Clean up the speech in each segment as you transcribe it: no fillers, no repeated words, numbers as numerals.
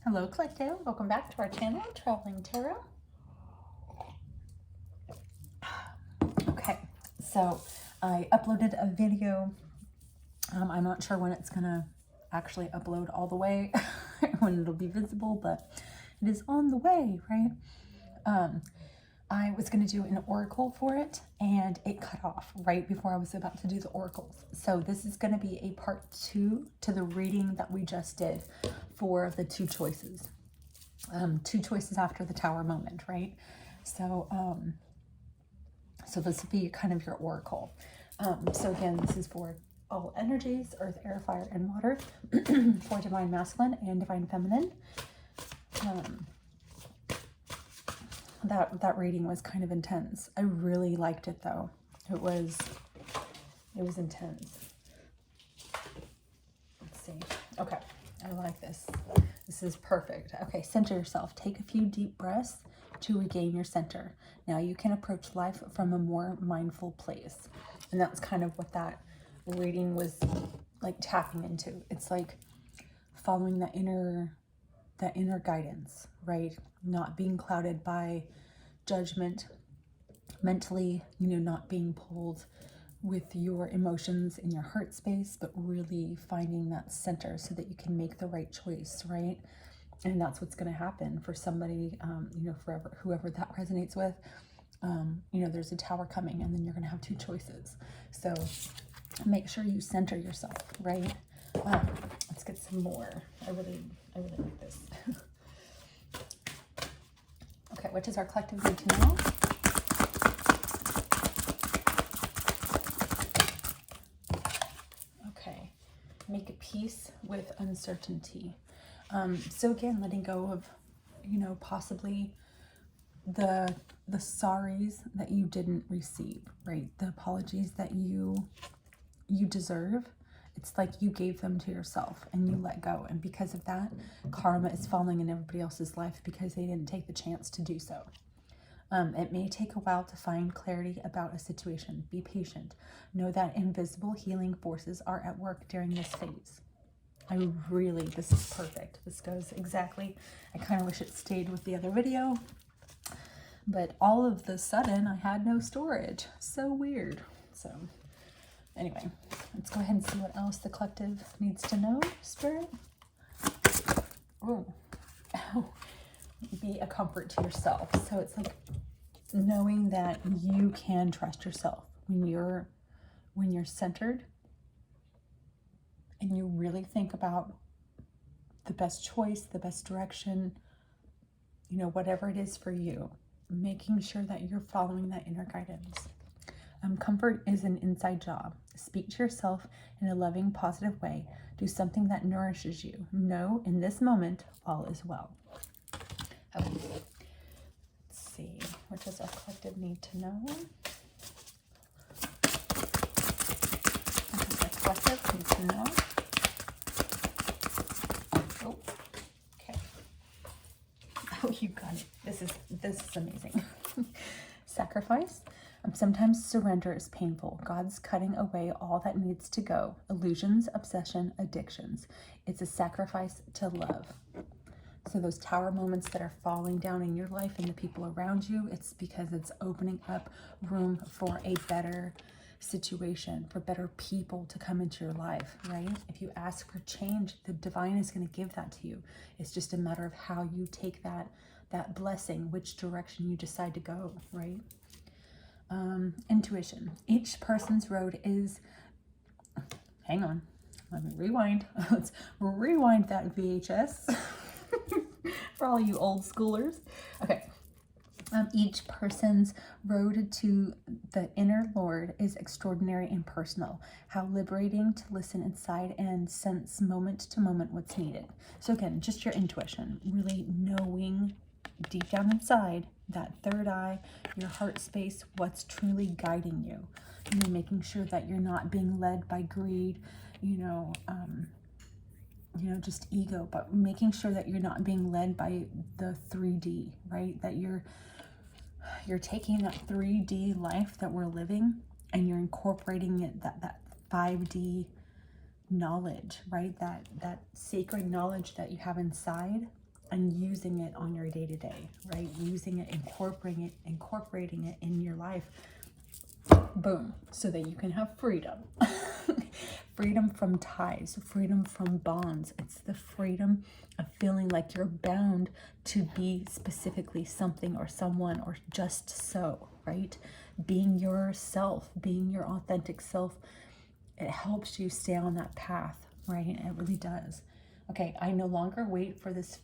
Hello Collective, welcome back to our channel, Traveling Tarot. Okay, so I uploaded a video. I'm not sure when it's gonna actually upload all the way, when it'll be visible, but it is on the way, right? I was going to do an oracle for it and it cut off right before I was about to do the oracles. So this is going to be a part 2 to the reading that we just did for the two choices. Two choices after the tower moment, right? So, so this will be kind of your oracle. So again, this is for all energies, earth, air, fire, and water, for divine masculine and divine feminine. That reading was kind of intense. I really liked it though. It was intense. Let's see. Okay, I like this. This is perfect. Okay, center yourself. Take a few deep breaths to regain your center. Now you can approach life from a more mindful place. And that's kind of what that reading was like tapping into. It's like following that inner guidance, right? Not being clouded by judgment, mentally, not being pulled with your emotions in your heart space, but really finding that center so that you can make the right choice, right? And that's what's going to happen for somebody, forever, whoever that resonates with. There's a tower coming and then you're going to have two choices. So make sure you center yourself, right? Let's get some more. I really like this. Okay, what does our collective need to know? Okay, make a peace with uncertainty. So again, letting go of, possibly the sorries that you didn't receive, right? The apologies that you deserve. It's like you gave them to yourself and you let go. And because of that, karma is falling in everybody else's life because they didn't take the chance to do so. It may take a while to find clarity about a situation. Be patient. Know that invisible healing forces are at work during this phase. This is perfect. This goes exactly. I kind of wish it stayed with the other video. But all of the sudden, I had no storage. So weird. So anyway, let's go ahead and see what else the collective needs to know, Spirit. Oh, be a comfort to yourself. So it's like knowing that you can trust yourself when you're centered and you really think about the best choice, the best direction, whatever it is for you, making sure that you're following that inner guidance. Comfort is an inside job. Speak to yourself in a loving, positive way. Do something that nourishes you. Know in this moment, all is well. Okay. Let's see. What does our collective need to know? What does our collective need to know? Oh, okay. Oh, you got it. This is amazing. Sacrifice. Sometimes surrender is painful. God's cutting away all that needs to go. Illusions, obsession, addictions. It's a sacrifice to love. So those tower moments that are falling down in your life and the people around you, it's because it's opening up room for a better situation, for better people to come into your life, right? If you ask for change, the divine is going to give that to you. It's just a matter of how you take that blessing, which direction you decide to go, right? Intuition. Each person's road is, hang on, let me rewind. Let's rewind that VHS for all you old schoolers. Okay. Each person's road to the inner Lord is extraordinary and personal. How liberating to listen inside and sense moment to moment what's needed. So again, just your intuition, really knowing deep down inside, that third eye, your heart space, what's truly guiding you. Making sure that you're not being led by greed, just ego, but making sure that you're not being led by the 3D, right? That you're taking that 3D life that we're living and you're incorporating it, that 5D knowledge, right? That sacred knowledge that you have inside, and using it on your day-to-day, right? Using it, incorporating it in your life. Boom. So that you can have freedom. Freedom from ties, freedom from bonds. It's the freedom of feeling like you're bound to be specifically something or someone or just so, right? Being yourself, being your authentic self. It helps you stay on that path, right? It really does. Okay, I no longer wait for this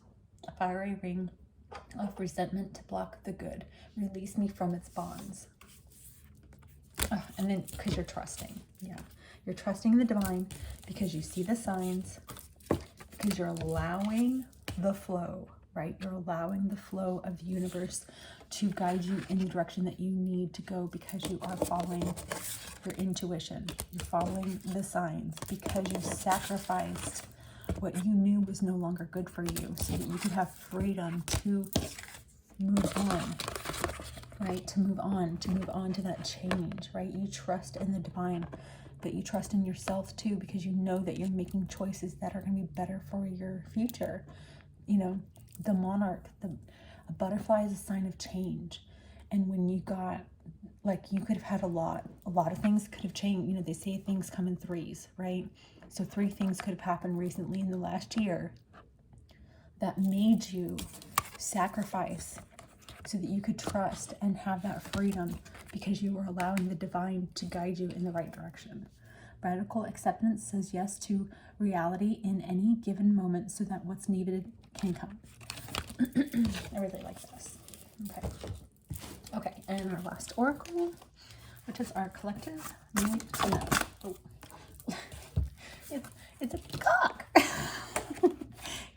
fiery ring of resentment to block the good. Release me from its bonds. And then, because you're trusting. Yeah. You're trusting the divine because you see the signs, because you're allowing the flow, right? You're allowing the flow of the universe to guide you in the direction that you need to go because you are following your intuition. You're following the signs because you sacrificed what you knew was no longer good for you so that you could have freedom to move on, right? To move on to that change, right? You trust in the divine, but you trust in yourself too, because you know that you're making choices that are going to be better for your future. You know, the monarch, a butterfly is a sign of change. And when you got, like, you could have had a lot of things could have changed. You know, they say things come in threes, right? So 3 things could have happened recently in the last year that made you sacrifice so that you could trust and have that freedom because you were allowing the divine to guide you in the right direction. Radical acceptance says yes to reality in any given moment so that what's needed can come. I really like this. Okay, and our last oracle, which is our collective need to know. Oh. It's a peacock.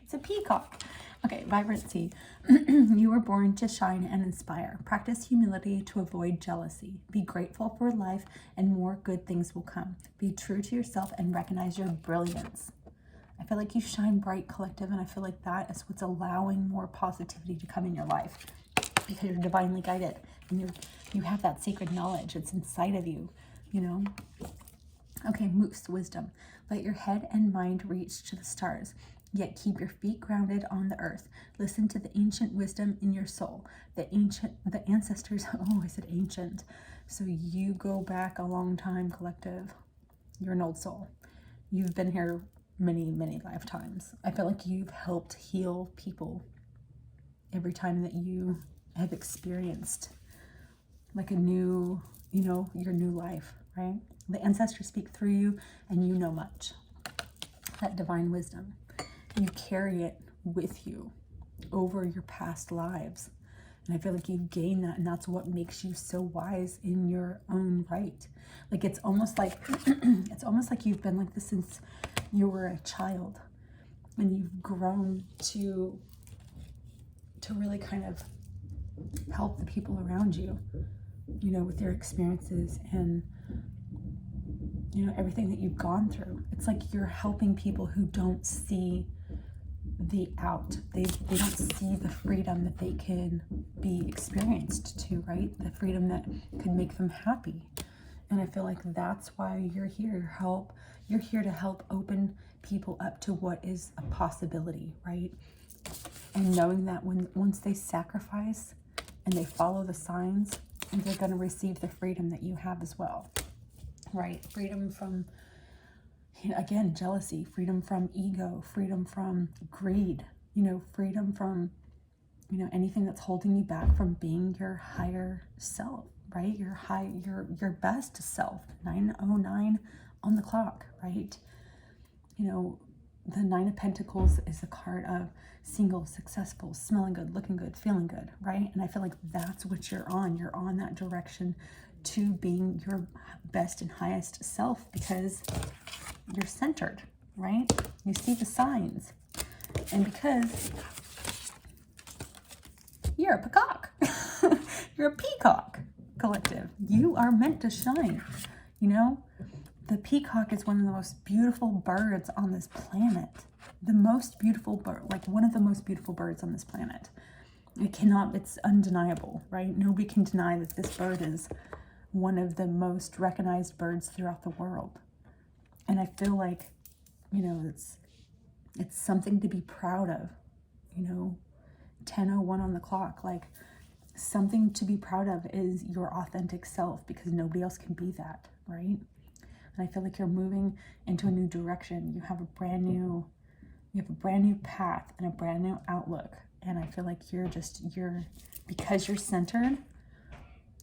It's a peacock. Okay, vibrancy. You were born to shine and inspire. Practice humility to avoid jealousy. Be grateful for life and more good things will come. Be true to yourself and recognize your brilliance. I feel like you shine bright, collective, and I feel like that is what's allowing more positivity to come in your life because you're divinely guided and you have that sacred knowledge. It's inside of you, you know? Okay, moose, wisdom. Let your head and mind reach to the stars, yet keep your feet grounded on the earth. Listen to the ancient wisdom in your soul. The ancestors, oh, I said ancient. So you go back a long time, collective. You're an old soul. You've been here many, many lifetimes. I feel like you've helped heal people every time that you have experienced like a new, you know, your new life, right? The ancestors speak through you and you know much. That divine wisdom. You carry it with you over your past lives. And I feel like you've gained that, and that's what makes you so wise in your own right. Like it's almost like you've been like this since you were a child, and you've grown to really kind of help the people around you, you know, with their experiences and, you know, everything that you've gone through. It's like you're helping people who don't see the out. They don't see the freedom that they can be experienced to, right? The freedom that could make them happy. And I feel like that's why you're here. You're here to help open people up to what is a possibility, right? And knowing that once they sacrifice and they follow the signs, they're going to receive the freedom that you have as well, right? Freedom from, you know, again, jealousy, freedom from ego, freedom from greed, you know, freedom from, you know, anything that's holding you back from being your higher self, right? Your best self. 9:09 on the clock, right? You know, the 9 of Pentacles is a card of single, successful, smelling good, looking good, feeling good, right? And I feel like that's what you're on. You're on that direction to being your best and highest self because you're centered, right? You see the signs. And because you're a peacock, you're a peacock, collective. You are meant to shine, you know? The peacock is one of the most beautiful birds on this planet. The most beautiful bird, like one of the most beautiful birds on this planet. It's undeniable, right? Nobody can deny that this bird is one of the most recognized birds throughout the world. And I feel like, you know, it's something to be proud of, 10:01 on the clock. Like, something to be proud of is your authentic self, because nobody else can be that, right? And I feel like you're moving into a new direction. You have a brand new path and a brand new outlook. And I feel like because you're centered,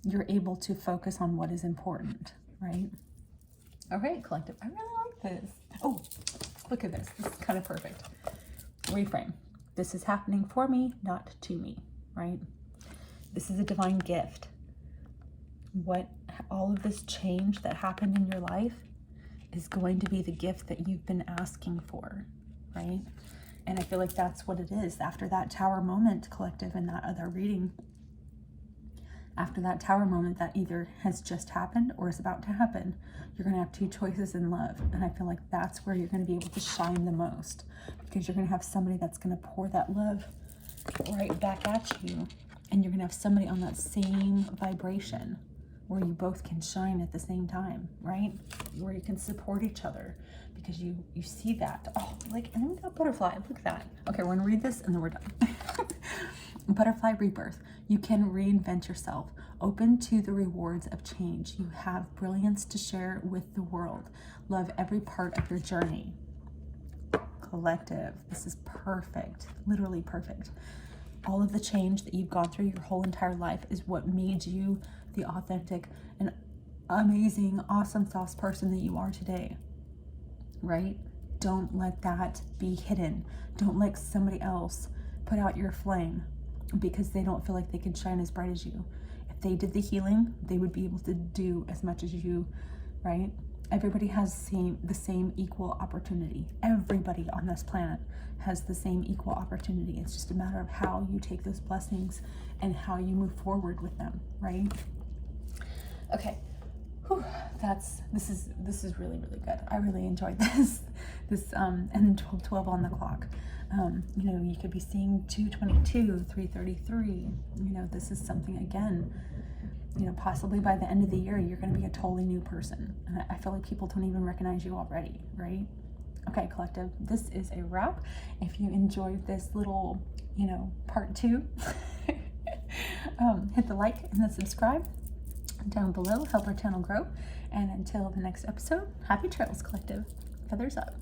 you're able to focus on what is important, right? All right, collective. I really like this. Oh, look at this. This is kind of perfect. Reframe. This is happening for me, not to me, right? This is a divine gift. All of this change that happened in your life is going to be the gift that you've been asking for, right? And I feel like that's what it is. After that tower moment, collective, in that other reading, after that tower moment that either has just happened or is about to happen, you're going to have two choices in love. And I feel like that's where you're going to be able to shine the most, because you're going to have somebody that's going to pour that love right back at you. And you're going to have somebody on that same vibration where you both can shine at the same time, right? Where you can support each other, because you see that. Oh, like, and then we got butterfly. Look at that. Okay, we're going to read this and then we're done. Butterfly rebirth. You can reinvent yourself. Open to the rewards of change. You have brilliance to share with the world. Love every part of your journey. Collective. This is perfect. Literally perfect. All of the change that you've gone through your whole entire life is what made you the authentic and amazing, awesome sauce person that you are today, right? Don't let that be hidden. Don't let somebody else put out your flame because they don't feel like they can shine as bright as you. If they did the healing, they would be able to do as much as you, right? Everybody has the same equal opportunity. Everybody on this planet has the same equal opportunity. It's just a matter of how you take those blessings and how you move forward with them, right? Okay. Whew, this is really, really good. I really enjoyed this. And 12 on the clock. You could be seeing 222, 333. This is something, again, possibly by the end of the year, you're going to be a totally new person. And I feel like people don't even recognize you already, right? Okay, collective, this is a wrap. If you enjoyed this little, part 2, hit the like and the subscribe down below. Help our channel grow. And until the next episode, happy trails, collective. Feathers up.